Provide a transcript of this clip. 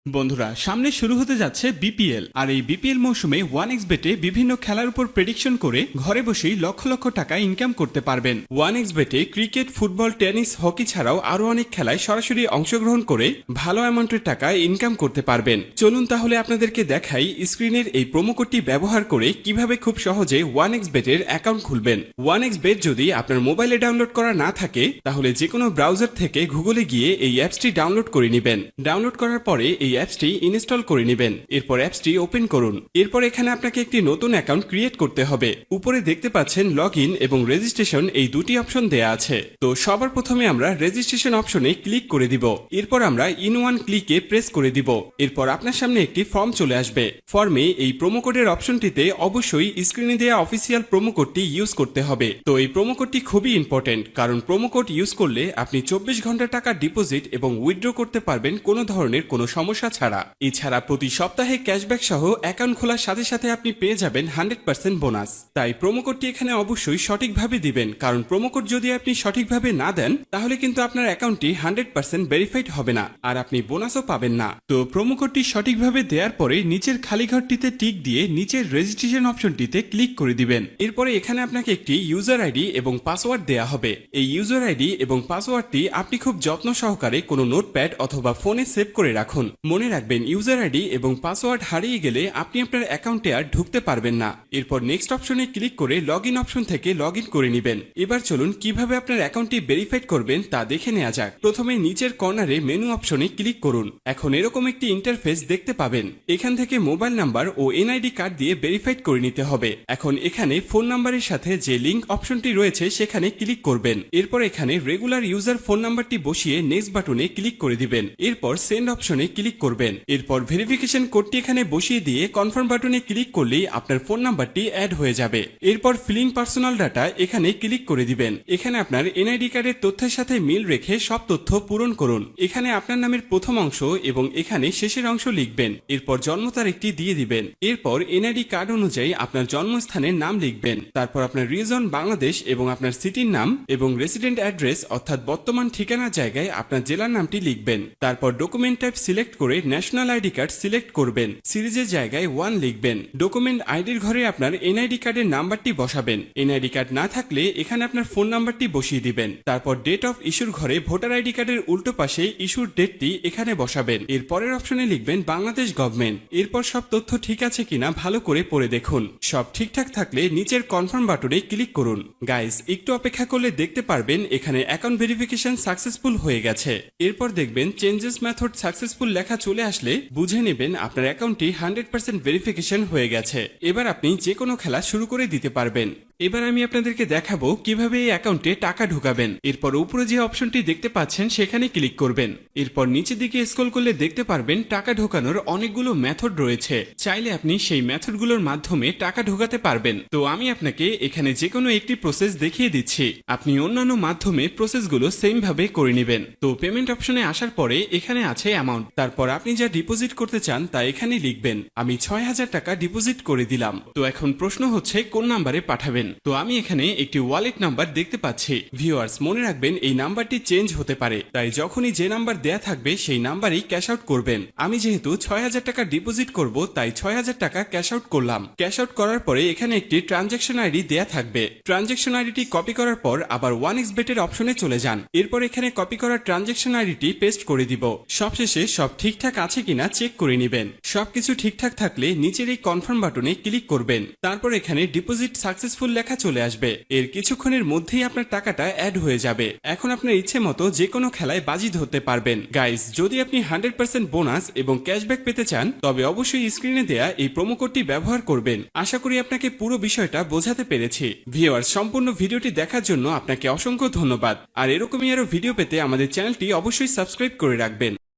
বন্ধুরা সামনে শুরু হতে যাচ্ছে বিপিএল আর এই বিপিএল মৌসুমে 1xBet এ বিভিন্ন খেলার উপর প্রেডিকশন করে ঘরে বসেই লক্ষ লক্ষ টাকা ইনকাম করতে পারবেন। 1xBet এ ক্রিকেট, ফুটবল, টেনিস, হকি ছাড়াও আরো অনেক খেলায় সরাসরি অংশগ্রহণ করে ভালো অ্যামাউন্টের টাকা ইনকাম করতে পারবেন। চলুন তাহলে আপনাদেরকে দেখাই স্ক্রিনের এই প্রোমো কোডটি ব্যবহার করে কিভাবে খুব সহজে 1xBet এর অ্যাকাউন্ট খুলবেন। 1xBet যদি আপনার মোবাইলে ডাউনলোড করা না থাকে তাহলে যে কোনো ব্রাউজার থেকে গুগলে গিয়ে এই অ্যাপসটি ডাউনলোড করে নেবেন। ডাউনলোড করার পরে এই অ্যাপসটি ইনস্টল করে নেবেন। এরপর অ্যাপসটি ওপেন করুন। এরপর এখানে আপনাকে একটি নতুন অ্যাকাউন্ট ক্রিয়েট করতে হবে। উপরে দেখতে পাচ্ছেন লগ ইন এবং রেজিস্ট্রেশন এই দুটি অপশন দেয়া আছে। তো সবার প্রথমে আমরা রেজিস্ট্রেশন অপশনে ক্লিক করে দিব। এরপর আমরা ইন ওয়ান ক্লিকে প্রেস করে দিব। এরপর আপনার সামনে একটি ফর্ম চলে আসবে। ফর্মে এই প্রোমো কোডের অপশনটিতে অবশ্যই স্ক্রিনে দেওয়া অফিসিয়াল প্রোমো কোডটি ইউজ করতে হবে। তো এই প্রোমো কোডটি খুবই ইম্পর্টেন্ট, কারণ প্রোমো কোড ইউজ করলে আপনি 24 ঘন্টা টাকা ডিপোজিট এবং উইথড্র করতে পারবেন কোনো ধরনের কোনো সমস্যা ছাড়া। এছাড়া প্রতি সপ্তাহে ক্যাশব্যাক সহ অ্যাকাউন্ট খোলার সাথে সাথে আপনি পেয়ে যাবেন 100% বোনাস। তাই প্রোমো কোডটি এখানে অবশ্যই সঠিকভাবে দিবেন, কারণ প্রোমো কোড যদি আপনি সঠিকভাবে না দেন তাহলে কিন্তু আপনার অ্যাকাউন্টটি 100% ভেরিফাইড হবে না আর আপনি বোনাসও পাবেন না। তো প্রোমো কোডটি সঠিকভাবে দেওয়ার পরে নিচের খালি ঘরটিতে টিক দিয়ে নিচের রেজিস্ট্রেশন অপশনটিতে ক্লিক করে দিবেন। এরপরে এখানে আপনাকে একটি ইউজার আইডি এবং পাসওয়ার্ড দেয়া হবে। এই ইউজার আইডি এবং পাসওয়ার্ডটি আপনি খুব যত্ন সহকারে কোনো নোটপ্যাড অথবা ফোনে সেভ করে রাখুন। মনে রাখবেন ইউজার আইডি এবং পাসওয়ার্ড হারিয়ে গেলে আপনি আপনার অ্যাকাউন্টে আর ঢুকতে পারবেন না। এরপর নেক্সট অপশনে ক্লিক করে লগ ইন অপশন থেকে লগ ইন করে নেবেন। এবার চলুন কিভাবে আপনার অ্যাকাউন্টটি ভেরিফাইড করবেন তা দেখে নেওয়া যাক। প্রথমে নিচের কর্নারে মেনু অপশনে ক্লিক করুন। এখন এরকম একটি ইন্টারফেস দেখতে পাবেন। এখান থেকে মোবাইল নাম্বার ও এনআইডি কার্ড দিয়ে ভেরিফাইড করে নিতে হবে। এখন এখানে ফোন নাম্বারের সাথে যে লিংক অপশনটি রয়েছে সেখানে ক্লিক করবেন। এরপর এখানে রেগুলার ইউজার ফোন নাম্বারটি বসিয়ে নেক্সট বাটনে ক্লিক করে দিবেন। এরপর সেন্ড অপশনে ক্লিক করবেন। এরপর ভেরিফিকেশন কোডটি এখানে বসিয়ে দিয়ে কনফার্ম বাটনে ক্লিক করলেই আপনার ফোন নাম্বারটি অ্যাড হয়ে যাবে। এরপর ফিলিং পার্সোনাল ডাটা এখানে ক্লিক করে দিবেন। এখানে আপনার এনআইডি কার্ডের তথ্যের সাথে মিল রেখে সব তথ্য পূরণ করুন। এখানে আপনার নামের প্রথম অংশ এবং এখানে শেষের অংশ লিখবেন। এরপর জন্ম তারিখটি দিয়ে দিবেন। এরপর এনআইডি কার্ড অনুযায়ী আপনার জন্মস্থানের নাম লিখবেন। তারপর আপনার রিজন বাংলাদেশ এবং আপনার সিটির নাম এবং রেসিডেন্ট অ্যাড্রেস অর্থাৎ বর্তমান ঠিকানার জায়গায় আপনার জেলার নামটি লিখবেন। তারপর ডকুমেন্ট টাইপ সিলেক্ট করে ন্যাশনাল আইডি কার্ড সিলেক্ট করবেন। সিরিজের জায়গায় 1 লিখবেন। ডকুমেন্ট আইডির ঘরে আপনার এনআইডি কার্ডের নাম্বারটি বসাবেন। এনআইডি কার্ড না থাকলে এখানে আপনার ফোন নাম্বারটি বসিয়ে দিবেন। তারপর ডেট অফ ইস্যুর ঘরে ভোটার আইডি কার্ডের উল্টো পাশে ইস্যুর ডেটটি এখানে বসাবেন। এর পরের অপশনে লিখবেন বাংলাদেশ গভর্নমেন্ট। এরপর সব তথ্য ঠিক আছে কিনা ভালো করে পড়ে দেখুন। সব ঠিকঠাক থাকলে নিচের কনফার্ম বাটনে ক্লিক করুন। গাইস একটু অপেক্ষা করলে দেখতে পারবেন এখানে অ্যাকাউন্ট ভেরিফিকেশন সাকসেসফুল হয়ে গেছে। এরপর দেখবেন চেঞ্জেস মেথড সাকসেসফুল লেখা চলে আসলে বুঝে নেবেন আপনার অ্যাকাউন্টটি 100% ভেরিফিকেশন হয়ে গেছে। এবার আপনি যে কোনো খেলা শুরু করে দিতে পারবেন। এবার আমি আপনাদেরকে দেখাবো কিভাবে এই অ্যাকাউন্টে টাকা ঢুকাবেন। এরপর উপরে যে অপশনটি দেখতে পাচ্ছেন সেখানে ক্লিক করবেন। এরপর নিচের দিকে স্ক্রল করলে দেখতে পারবেন টাকা ঢোকানোর অনেকগুলো মেথড রয়েছে। চাইলে আপনি সেই মেথডগুলোর মাধ্যমে টাকা ঢোকাতে পারবেন। তো আমি আপনাকে এখানে যে কোনো একটি প্রসেস দেখিয়ে দিচ্ছি। আপনি অন্যান্য মাধ্যমে প্রসেসগুলো সেম ভাবে করে নেবেন। তো পেমেন্ট অপশনে আসার পরে এখানে আছে অ্যামাউন্ট। তারপর আপনি যা ডিপোজিট করতে চান তা এখানে লিখবেন। আমি 6000 টাকা ডিপোজিট করে দিলাম। তো এখন প্রশ্ন হচ্ছে কোন নাম্বারে পাঠাবেন। তো আমি এখানে একটি ওয়ালেট নাম্বার দেখতে পাচ্ছি। ভিউয়ার্স মনে রাখবেন এই নাম্বারটি চেঞ্জ হতে পারে, তাই যখনই যে নাম্বার দেয়া থাকবে সেই নাম্বারই ক্যাশ আউট করবেন। আমি যেহেতু 6000 টাকা ডিপোজিট করব তাই 6000 টাকা ক্যাশ আউট করলাম। ক্যাশ আউট করার পরে এখানে একটি ট্রানজ্যাকশন আইডি দেয়া থাকবে। ট্রানজ্যাকশন আইডিটি কপি করার পর আবার 1xBet এর অপশনে চলে যান। এরপর এখানে কপি করা ট্রানজ্যাকশন আইডিটি পেস্ট করে দিব। সবশেষে সব ঠিকঠাক আছে কিনা চেক করে নেবেন। সবকিছু ঠিকঠাক থাকলে নিচের এই কনফার্ম বাটনে ক্লিক করবেন। তারপর এখানে ডিপোজিট সাকসেসফুল লেখা চলে আসবে। এর কিছুক্ষণের মধ্যেই আপনার টাকাটা অ্যাড হয়ে যাবে। এখন আপনার ইচ্ছে মতো যে কোনো খেলায় বাজি ধরতে পারবেন। গাইস যদি আপনি 100% বোনাস এবং ক্যাশব্যাক পেতে চান তবে অবশ্যই স্ক্রিনে দেয়া এই প্রোমো কোডটি ব্যবহার করবেন। আশা করি আপনাকে পুরো বিষয়টা বোঝাতে পেরেছি। ভিউয়ার্স সম্পূর্ণ ভিডিওটি দেখার জন্য আপনাকে অসংখ্য ধন্যবাদ। আর এরকমই আরো ভিডিও পেতে আমাদের চ্যানেলটি অবশ্যই সাবস্ক্রাইব করে রাখবেন।